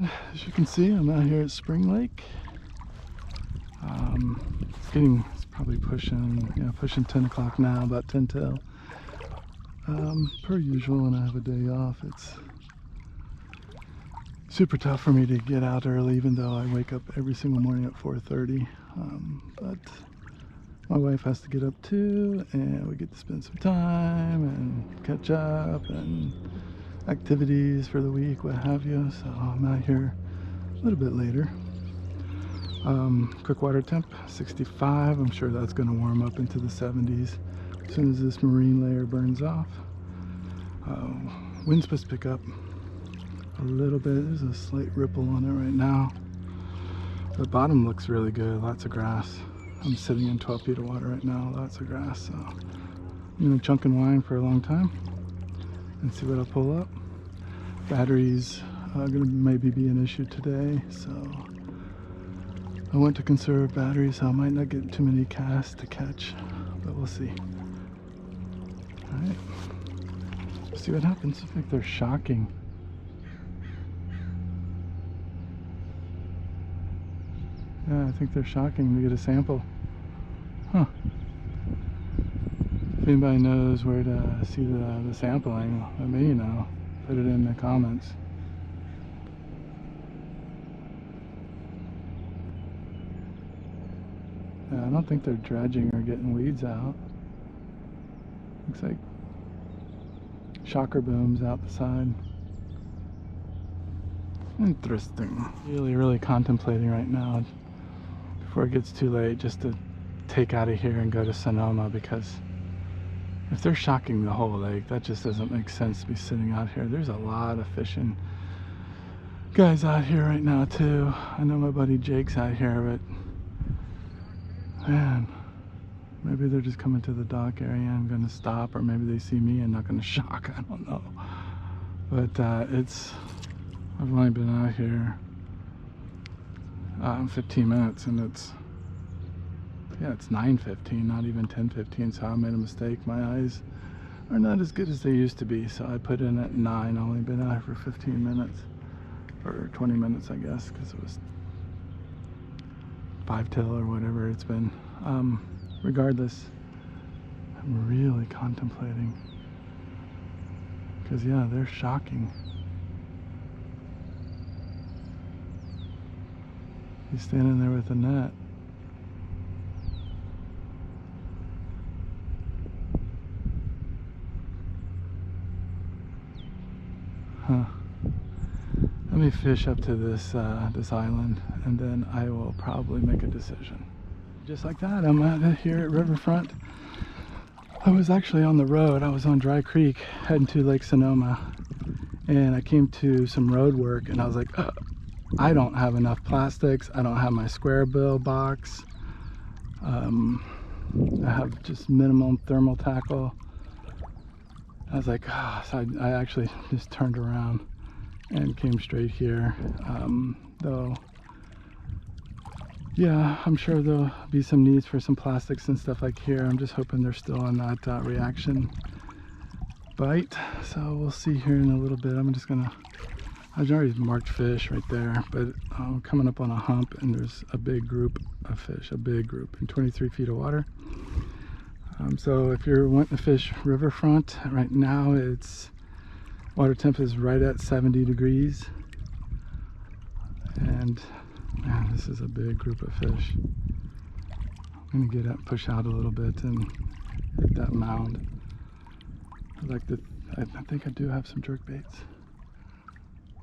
As you can see, I'm out here at SpringLake. It's probably pushing 10 o'clock now, about 10 till. Per usual, when I have a day off, it's super tough for me to get out early, even though I wake up every single morning at 4:30. But my wife has to get up too, and we get to spend some time and catch up and activities for the week, what have you. So I'm out here a little bit later. Quick water temp 65. I'm sure that's going to warm up into the 70s as soon as this marine layer burns off. Wind's supposed to pick up a little bit. There's a slight ripple on it right now. The bottom looks really good, lots of grass. I'm sitting in 12 feet of water right now, lots of grass. So I'm gonna chunk and wind for a long time and see what I'll pull up. Batteries are gonna maybe be an issue today, so I want to conserve batteries, so I might not get too many casts to catch, but we'll see. All right, let's see what happens. I think they're shocking. Yeah, I think they're shocking to get a sample. Huh. If anybody knows where to see the sampling, let me know. Put it in the comments. Yeah, I don't think they're dredging or getting weeds out. Looks like shocker booms out the side. Interesting. Really contemplating right now, before it gets too late, just to take out of here and go to Sonoma, because if they're shocking the whole lake, that just doesn't make sense to be sitting out here. There's a lot of fishing guys out here right now too. I know my buddy Jake's out here, but man, maybe they're just coming to the dock area and gonna stop, or maybe they see me and not gonna shock. I don't know. But I've only been out here 15 minutes, and it's 9:15, not even 10:15, so I made a mistake. My eyes are not as good as they used to be, so I put in at 9. I've only been out here for 15 minutes, or 20 minutes I guess, because it was 5 till or whatever it's been. Regardless, I'm really contemplating, because yeah, they're shocking. He's standing there with a net. Huh. Let me fish up to this island, and then I will probably make a decision. Just like that, I'm out here at Riverfront. I was actually on the road. I was on Dry Creek heading to Lake Sonoma, and I came to some road work, and I was like, I don't have enough plastics. I don't have my square bill box. I have just minimum thermal tackle. I was like, so I actually just turned around and came straight here. Though, yeah, I'm sure there'll be some needs for some plastics and stuff like here. I'm just hoping they're still on that reaction bite. So we'll see here in a little bit. I've already marked fish right there, but I'm coming up on a hump, and there's a big group of fish, a big group in 23 feet of water. So if you're wanting to fish Riverfront, right now water temp is right at 70 degrees. And man, this is a big group of fish. I'm gonna get up, push out a little bit and hit that mound. I think I do have some jerk baits,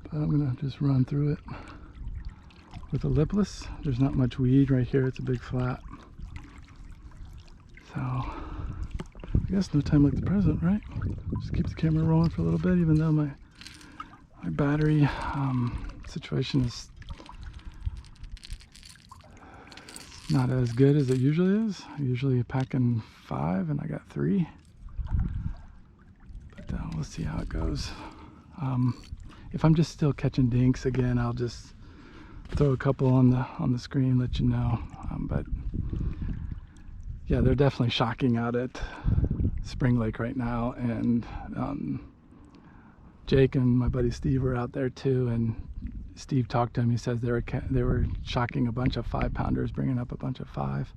but I'm gonna just run through it with a lipless. There's not much weed right here. It's a big flat. So I guess no time like the present, right? Just keep the camera rolling for a little bit, even though my battery situation is not as good as it usually is. I usually pack in 5 and I got 3. But we'll see how it goes. If I'm just still catching dinks again, I'll just throw a couple on the screen, let you know. But yeah, they're definitely shocking out at SpringLake right now, and Jake and my buddy Steve are out there too, and Steve talked to him. He says they were shocking a bunch of 5-pounders, bringing up a bunch of 5,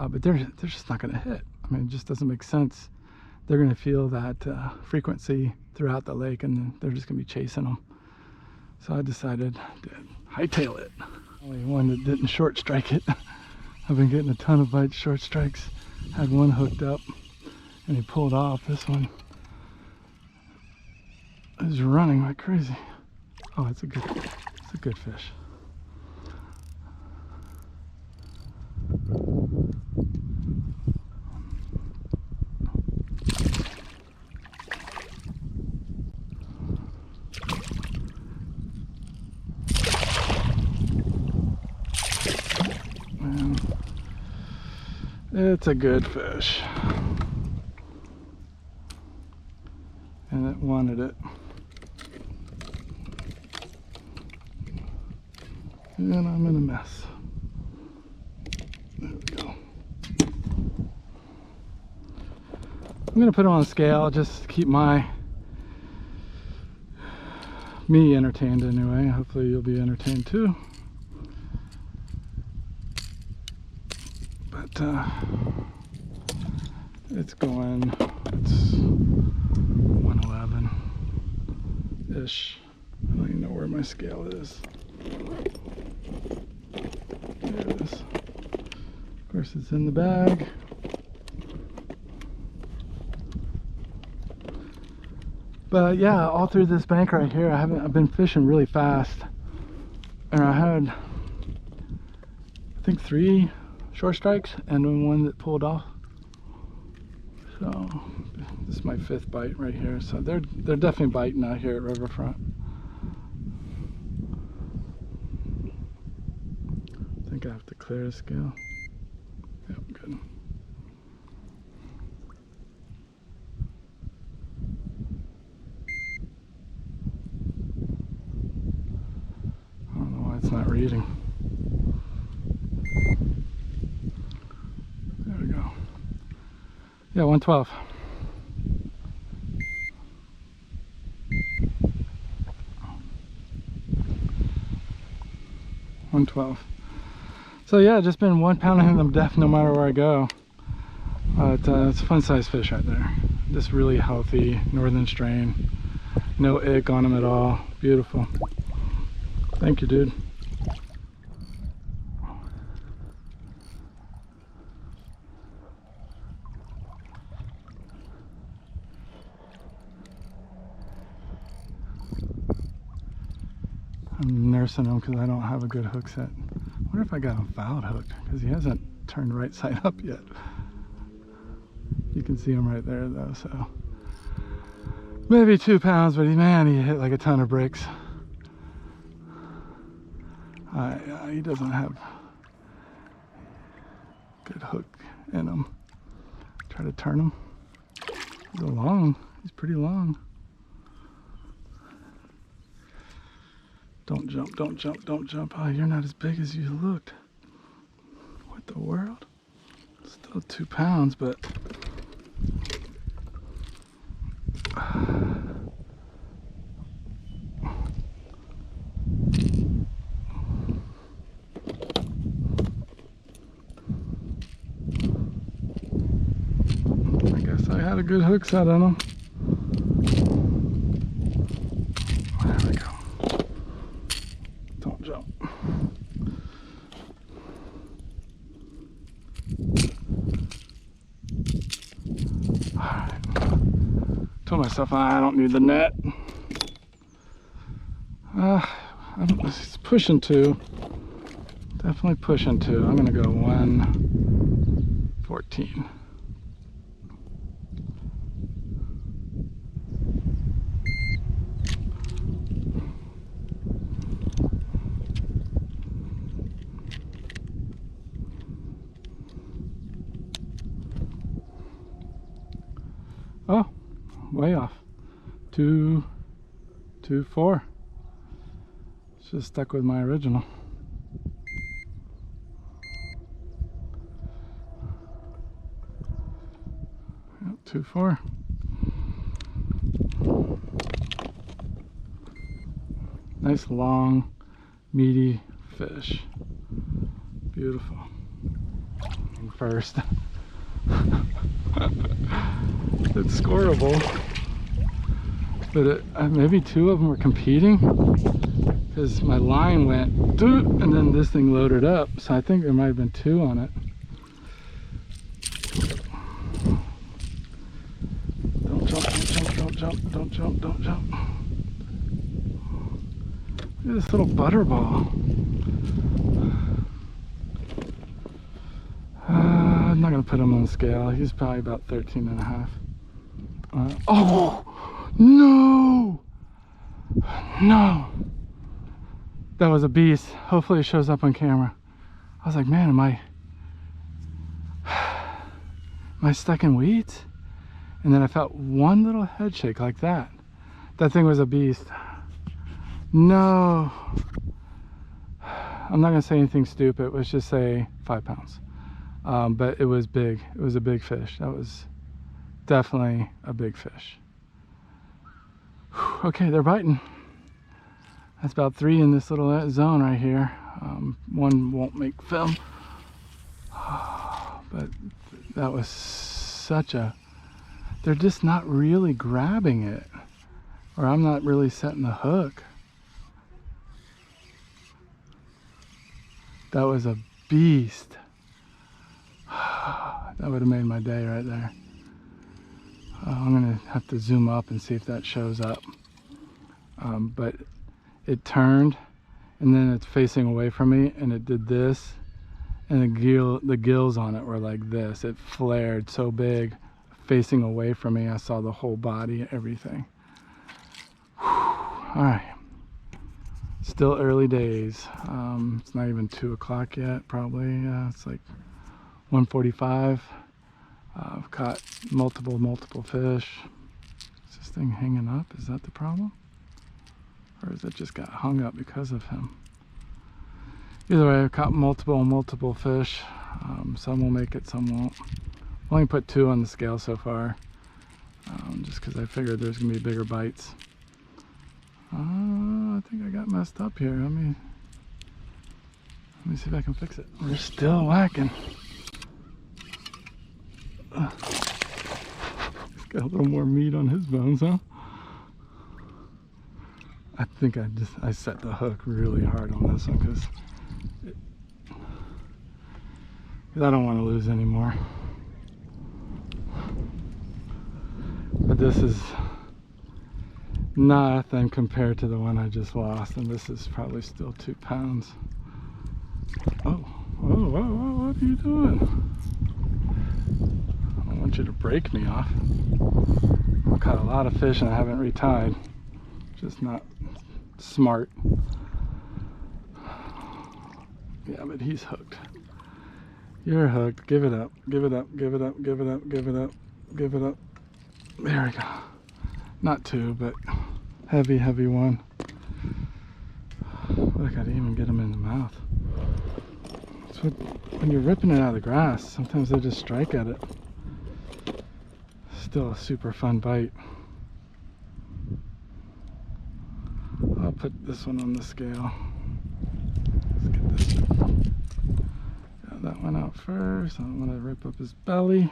but they're just not going to hit. I mean, it just doesn't make sense. They're going to feel that frequency throughout the lake, and they're just going to be chasing them. So I decided to hightail it. Only one that didn't short strike it. I've been getting a ton of bites, short strikes. Had one hooked up, and he pulled off. This one is running like crazy. Oh, it's a good fish. And it's a good fish. And it wanted it. And I'm in a mess. There we go. I'm gonna put it on a scale just to keep me entertained anyway. Hopefully you'll be entertained too. But it's 111-ish. I don't even know where my scale is. There it is. Of course, it's in the bag. But yeah, all through this bank right here, I've been fishing really fast, and I had, I think, 3 short strikes and then one that pulled off. So this is my 5th bite right here. So they're definitely biting out here at Riverfront. I think I have to clear the scale. Yep, good. I don't know why it's not reading. There we go. Yeah, 112. So yeah, just been 1 pounding them deaf no matter where I go. But it's a fun size fish right there. Just really healthy northern strain. No ick on them at all. Beautiful. Thank you, dude. I'm nursing him because I don't have a good hook set. I wonder if I got him fouled hooked because he hasn't turned right side up yet. You can see him right there though, so maybe 2 pounds, but man, he hit like a ton of bricks. He doesn't have good hook in him. Try to turn him. He's pretty long. Don't jump, don't jump, don't jump. Oh, you're not as big as you looked. What the world? Still 2 pounds, but I guess I had a good hook set on him. There we go. Don't jump. Alright. Told myself I don't need the net. It's pushing 2. Definitely pushing 2. I'm gonna go 114. Oh, way off. 224. It's just stuck with my original. Yep, 2-4. Nice long, meaty fish. Beautiful. First. It's scoreable, but maybe two of them were competing because my line went doot, and then this thing loaded up, so I think there might have been two on it. Don't jump, don't jump, don't jump, don't jump. Look at this little butterball. I'm not gonna put him on the scale. He's probably about 13 and a half. Oh no, no, that was a beast. Hopefully it shows up on camera. I was like, man, am I stuck in weeds? And then I felt one little head shake like that. That thing was a beast. No, I'm not gonna say anything stupid. Let's just say 5 pounds. But it was big. It was a big fish. That was definitely a big fish. Whew, okay, they're biting. That's about 3 in this little zone right here. One won't make film. But that was such a... They're just not really grabbing it. Or I'm not really setting the hook. That was a beast. That would have made my day right there. I'm gonna have to zoom up and see if that shows up. But it turned, and then it's facing away from me, and it did this, and the gills on it were like this. It flared so big, facing away from me. I saw the whole body, everything. Whew. All right, still early days. It's not even 2 o'clock yet, probably. It's like 1:45. I've caught multiple fish. Is this thing hanging up? Is that the problem? Or is it just got hung up because of him? Either way, I've caught multiple fish. Some will make it, some won't. I've only put 2 on the scale so far, just because I figured there's gonna be bigger bites. I think I got messed up here. Let me see if I can fix it. We're still whacking. He's got a little more meat on his bones, huh? I think I set the hook really hard on this one because I don't want to lose anymore. But this is nothing compared to the one I just lost, and this is probably still 2 pounds. Oh, whoa, what are you doing? I don't want you to break me off. I've caught a lot of fish and I haven't retied. Just not smart. Yeah, but he's hooked. You're hooked. Give it up. Give it up. Give it up. Give it up. Give it up. Give it up. There we go. Not 2, but heavy one. Look, I didn't even get him in the mouth. So when you're ripping it out of the grass, sometimes they just strike at it. Still a super fun bite. I'll put this one on the scale. Let's get this. Got that one out first. I don't want to rip up his belly.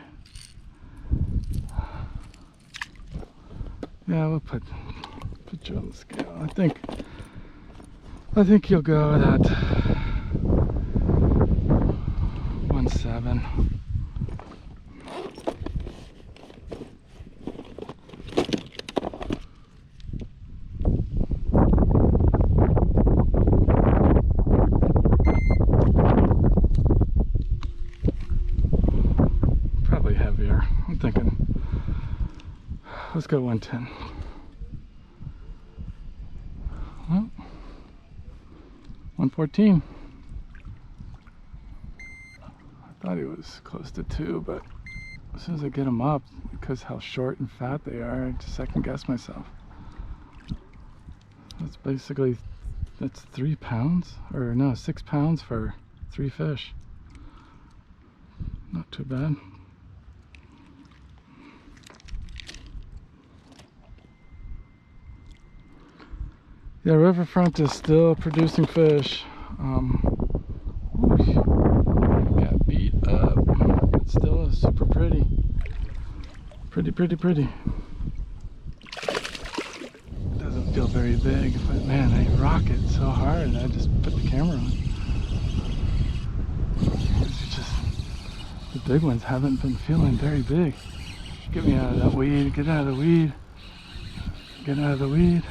Yeah, we'll put you on the scale. I think you'll go at 1.7. Probably heavier. I'm thinking, let's go 110. Well, 114. I thought he was close to 2, but as soon as I get him up, because how short and fat they are, I just second guess myself. That's basically, that's 3 pounds, or no, 6 pounds for 3 fish. Not too bad. Yeah, Riverfront is still producing fish. Got beat up. It's still super pretty. Pretty. Doesn't feel very big, but man, they rock it so hard. I just put the camera on. It's just, the big ones haven't been feeling very big. Get me out of that weed. Get out of the weed. Get out of the weed.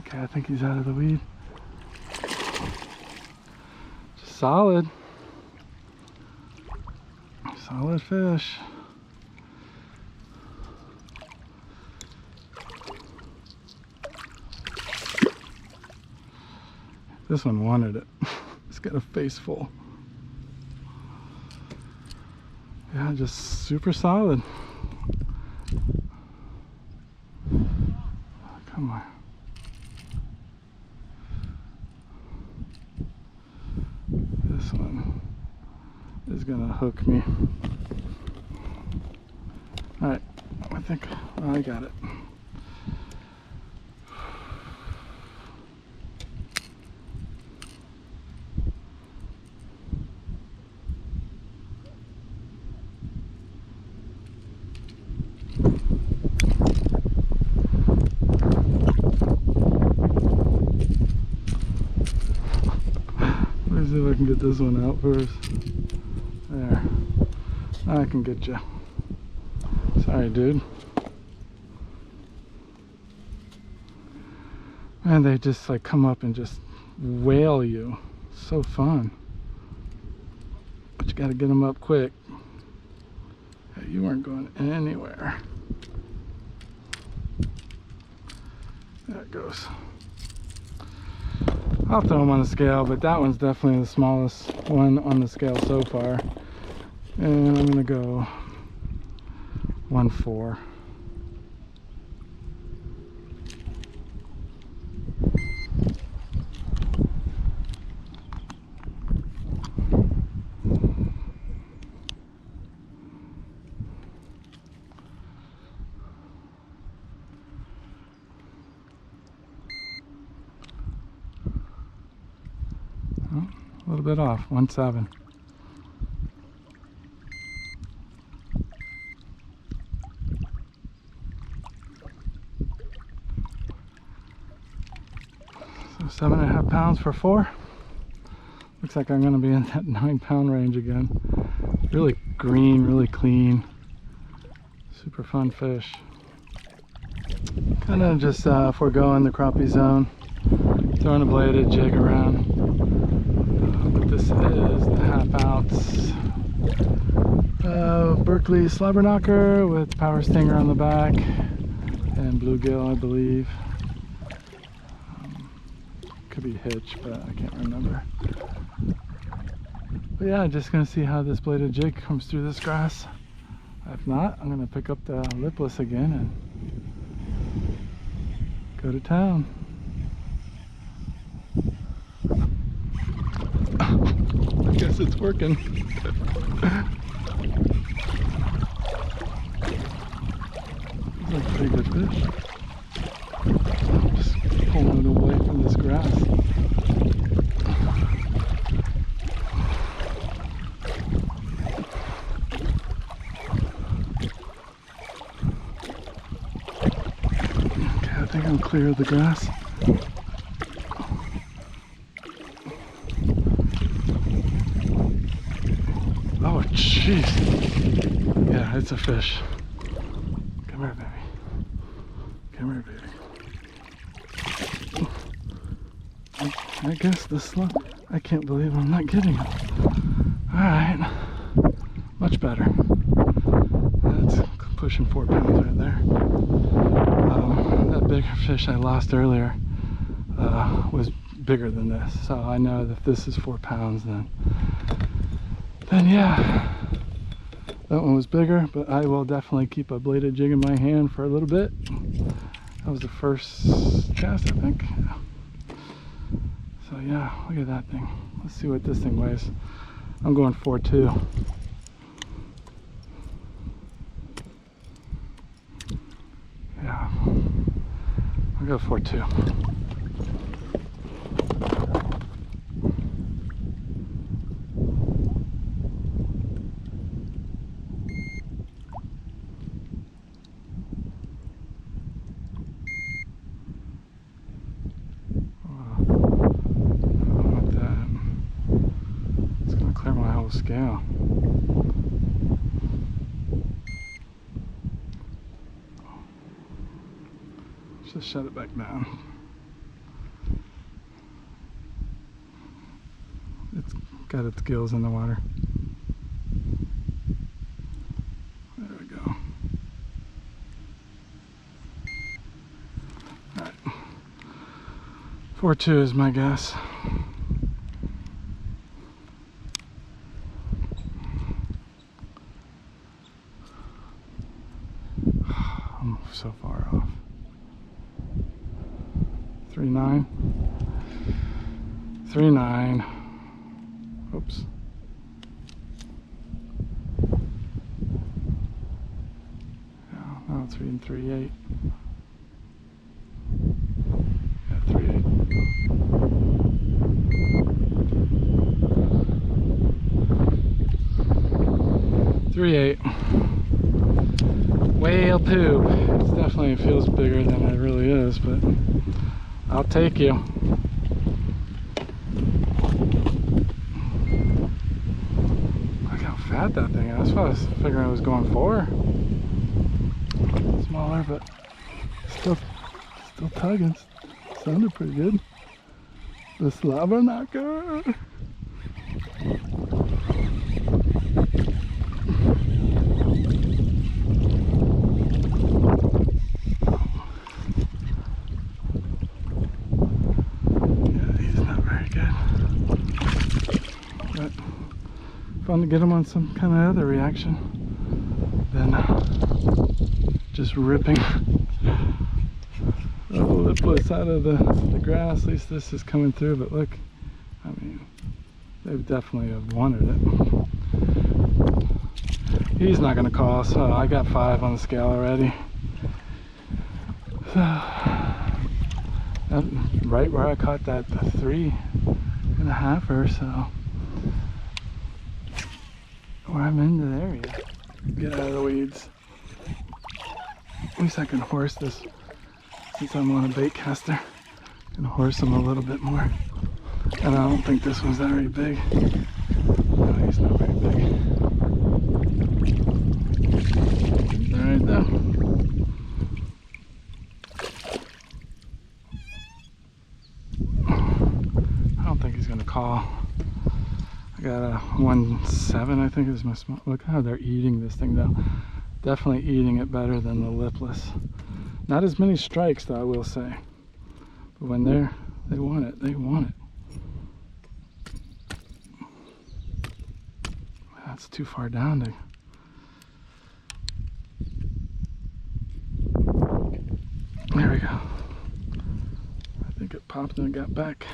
Okay, I think he's out of the weed. Just solid. Solid fish. This one wanted it. It's got a face full. Yeah, just super solid. Come on. This one is gonna hook me. Alright, I think I got it. Let me see if I can get this one out first. There. I can get you. Sorry, dude. Man, they just like come up and just whale you. So fun. But you gotta get them up quick. Hey, you weren't going anywhere. There it goes. I'll throw them on the scale, but that one's definitely the smallest one on the scale so far. And I'm gonna go 1.4. Oh, a little bit off, 1.7. So 7.5 pounds for 4. Looks like I'm going to be in that 9-pound range again. Really green, really clean. Super fun fish. Kind of just foregoing the crappie zone. Throwing a bladed jig around. But this is the 1/2 ounce Berkeley slobber knocker with power stinger on the back and bluegill, I believe. Could be hitch, but I can't remember. But yeah, just gonna see how this bladed jig comes through this grass. If not, I'm gonna pick up the lipless again and go to town. I guess it's working. These are pretty good fish. I'm just pulling it away from this grass. Okay, I think I'm clear of the grass. Oh, jeez. Yeah, it's a fish. Come here, baby. Come here, baby. I guess the slug. I can't believe I'm not getting it. Alright. Much better. That's pushing 4 pounds right there. That bigger fish I lost earlier was bigger than this. So I know that if this is 4 pounds, then yeah. That one was bigger, but I will definitely keep a bladed jig in my hand for a little bit. That was the first cast, I think. So yeah, look at that thing. Let's see what this thing weighs. I'm going 4.2. Yeah, I'll go 4.2. cool scale. Just shut it back down. It's got its gills in the water. There we go. Alright. 4.2 is my guess. I'm so far off. 3.9. 3.9. Oops. Yeah, now it's reading 3.8. Yeah, 3.8. 3.8. Whale poop. It definitely feels bigger than it really is, but I'll take you. Look how fat that thing is. That's what I was figuring it was going for. Smaller, but still tugging. Sounded pretty good. The slobber knocker. Fun to get them on some kind of other reaction than just ripping the lipless out of the grass. At least this is coming through, but look, I mean, they definitely have wanted it. He's not going to call, so I got 5 on the scale already. So, right where I caught that 3.5 or so. Where I'm in the area. Get out of the weeds. At least I can horse this since I'm on a bait caster. I can horse them a little bit more. And I don't think this one's very big. No, he's not very big. Alright though. I don't think he's gonna call. I got a 1.7, I think is my small. Look how they're eating this thing though. Definitely eating it better than the lipless. Not as many strikes though, I will say. But when they want it, they want it. That's too far down to. There we go. I think it popped and it got back.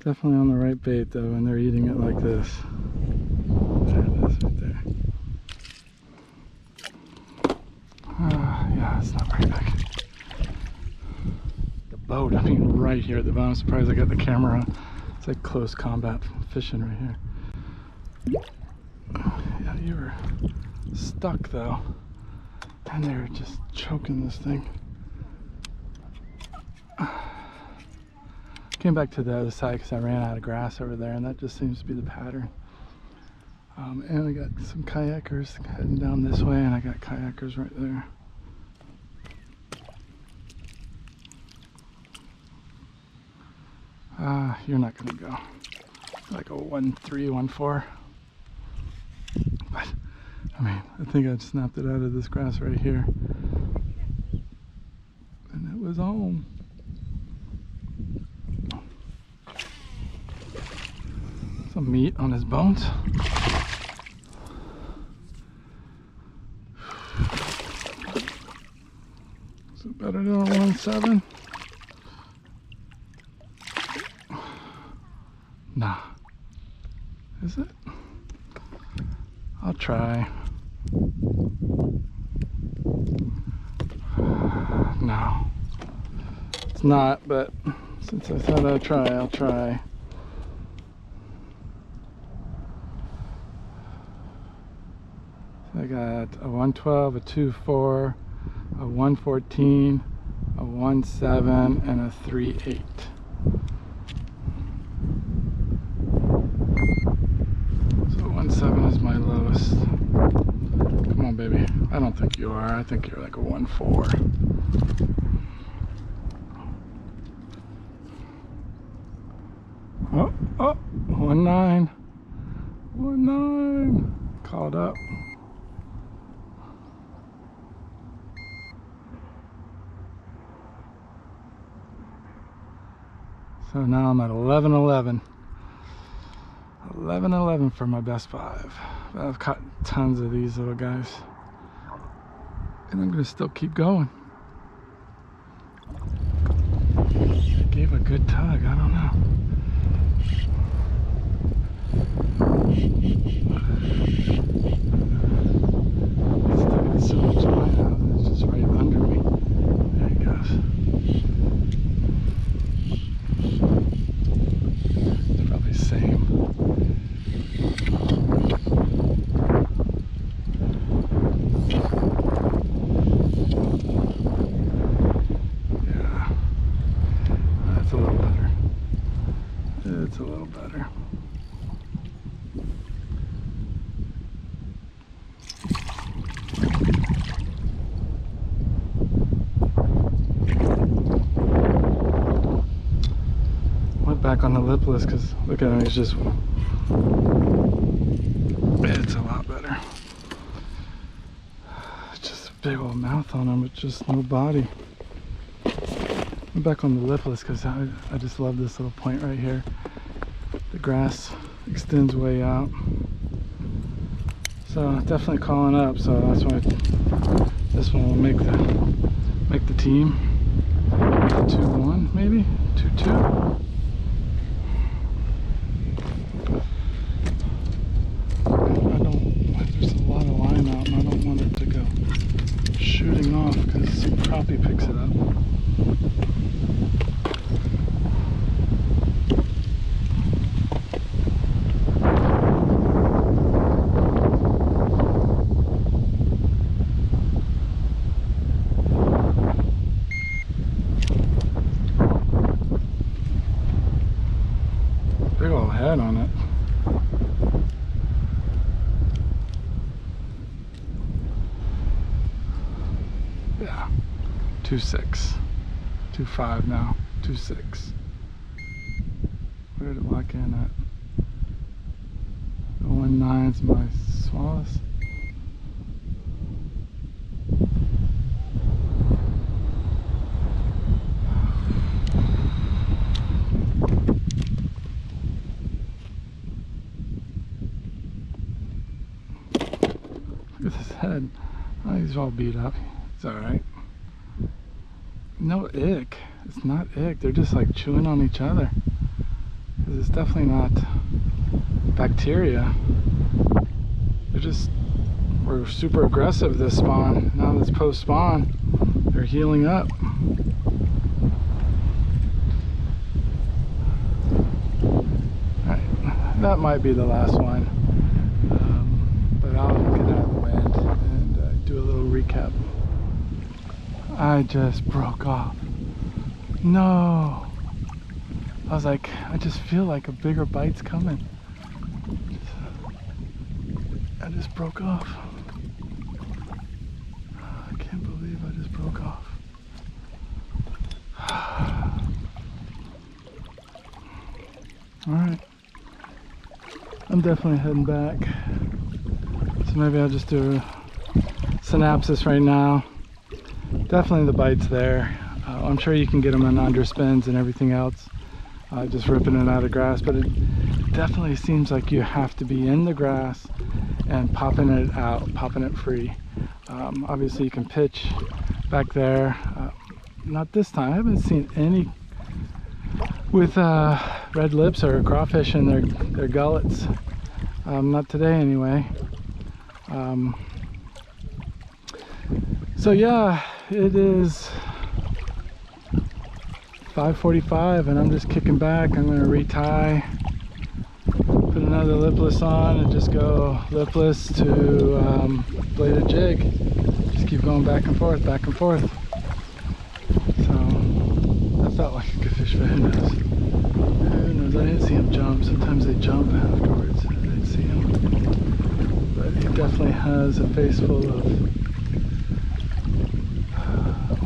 Definitely on the right bait though, and they're eating it like this. There it is right there. Yeah, it's not very big. The boat, I mean right here at the bottom. I'm surprised I got the camera on. It's like close combat fishing right here. Yeah, you were stuck though. And they were just choking this thing. Came back to the other side because I ran out of grass over there, and that just seems to be the pattern. And I got some kayakers heading down this way, and I got kayakers right there. You're not gonna go. Like a 1.3, 1.4. But I mean, I think I snapped it out of this grass right here, and it was home. Some meat on his bones. Is it better than a 1.7? Nah. Is it? I'll try. No. It's not, but since I said I'd try, I'll try. I got a 112, a 2.4, a 114, a 1.7, and a 3.8. So 1.7 is my lowest. Come on, baby. I don't think you are. I think you're like a 1.4. Oh, 1.9. 1.9. Caught up. So now I'm at 11.11. 11.11 for my best 5. I've caught tons of these little guys. And I'm gonna still keep going. It gave a good tug, I don't know. It's so much light out, it's just right under me. There he goes. It's probably the same. Yeah, that's a little better. It's a little better. Back on the lipless because look at him, he's just, it's a lot better. It's just a big old mouth on him with just no body. I'm back on the lipless because I just love this little point right here. The grass extends way out, so definitely calling up. So that's why this one will make the team. 2-1 maybe 2-2. Shooting off because crappie picks it up. Big old head on it. Yeah, 2.6, 2.5 now, 2.6. Where did it lock in at? The 1.9 is my smallest. Look at his head. Oh, he's all beat up. It's alright. No ick. It's not ick. They're just like chewing on each other. Because it's definitely not bacteria. We're super aggressive this spawn. Now that's post spawn. They're healing up. Alright. That might be the last one. But I'll get out of the wind and do a little recap. I just broke off. No. I was like, I just feel like a bigger bite's coming. I just broke off. I can't believe I just broke off. Alright. I'm definitely heading back. So maybe I'll just do a synapsis right now. Definitely the bite's there. I'm sure you can get them in underspins and everything else, just ripping it out of grass, but it definitely seems like you have to be in the grass and popping it out, popping it free. Obviously you can pitch back there. Not this time. I haven't seen any with red lips or crawfish in their gullets. Not today anyway. So yeah, it is 5:45 and I'm just kicking back. I'm going to retie, put an another lipless on and just go lipless to bladed jig. Just keep going back and forth, back and forth. So that felt like a good fish, but who knows? Who knows? I didn't see him jump. Sometimes they jump afterwards. I didn't see him. But he definitely has a face full of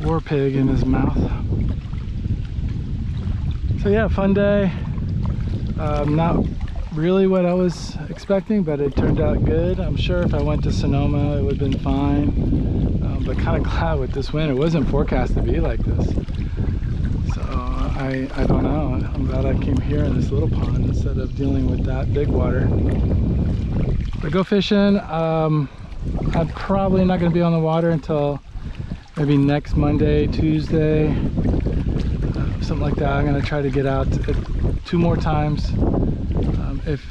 war pig in his mouth. So yeah, fun day. Not really what I was expecting, but it turned out good. I'm sure if I went to Sonoma it would have been fine, but kind of glad with this wind. It wasn't forecast to be like this, so I don't know. I'm glad I came here in this little pond instead of dealing with that big water. But go fishing. I'm probably not going to be on the water until maybe next Monday, Tuesday, something like that. I'm going to try to get out 2 more times. If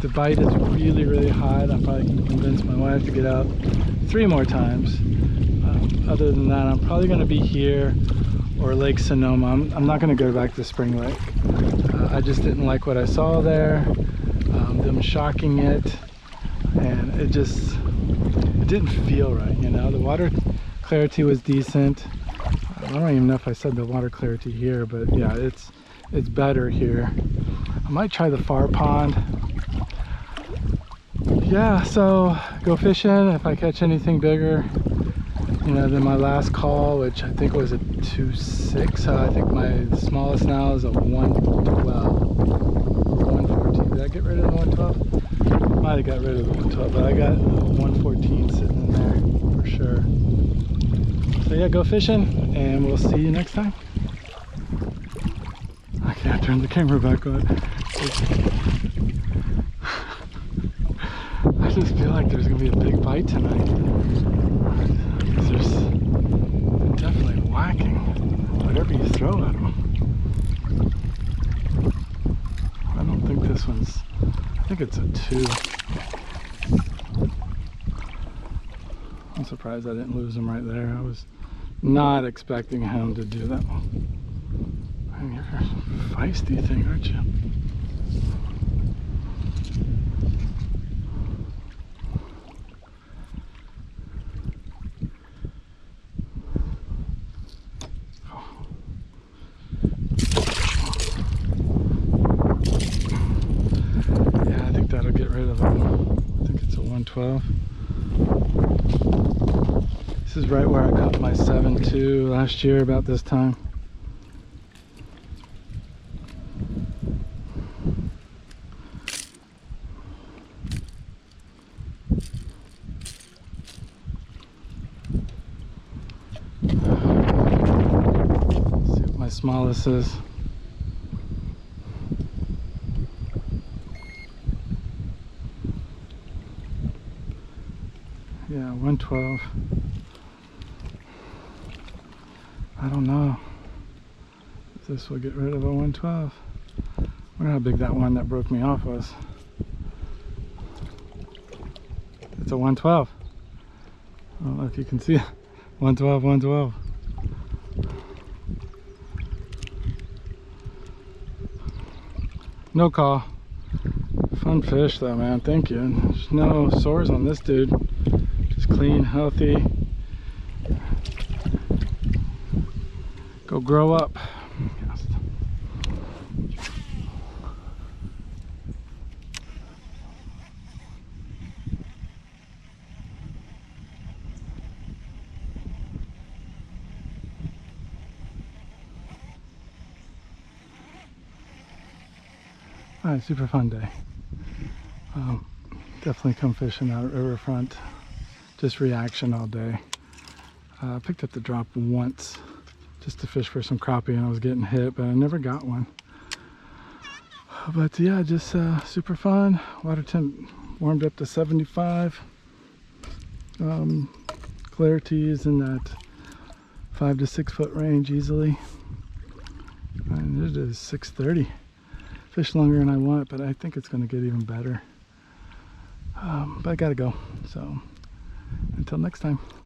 the bite is really hot, I'll probably convince my wife to get out 3 more times. Other than that, I'm probably going to be here or Lake Sonoma. I'm not going to go back to SpringLake. I just didn't like what I saw there, them shocking it, and it didn't feel right, you know. The water clarity was decent. I don't even know if I said the water clarity here, but yeah, it's better here. I might try the far pond. Yeah, so go fishing. If I catch anything bigger, you know, than my last call, which I think was a 2.6. I think my smallest now is a 112, 114. Did I get rid of the 112? Might have got rid of the 112, but I got a 114 sitting in there for sure. So yeah, go fishing, and we'll see you next time. I can't turn the camera back on. I just feel like there's gonna be a big bite tonight. They're definitely whacking whatever you throw at them. I don't think this one's, I think it's a 2. I'm surprised I didn't lose him right there. I was not expecting him to do that. Man, you're a feisty thing, aren't you? Yeah, I think that'll get rid of him. I think it's a 112. This is right where I got my 7.2 last year about this time. Let's see what my smallest is. Yeah, 112. I don't know if this will get rid of a 112. I wonder how big that one that broke me off was. It's a 112. I don't know if you can see it. 112, 112. No call. Fun fish though, man. Thank you. There's no sores on this dude. Just clean, healthy. Go grow up. Alright, super fun day. Definitely come fishing out at Riverfront. Just reaction all day. I picked up the drop once just to fish for some crappie, and I was getting hit, but I never got one. But yeah, just super fun. Water temp warmed up to 75. Clarity is in that 5 to 6 foot range easily. And it is 6:30. Fish longer than I want, but I think it's going to get even better. But I gotta go. So until next time.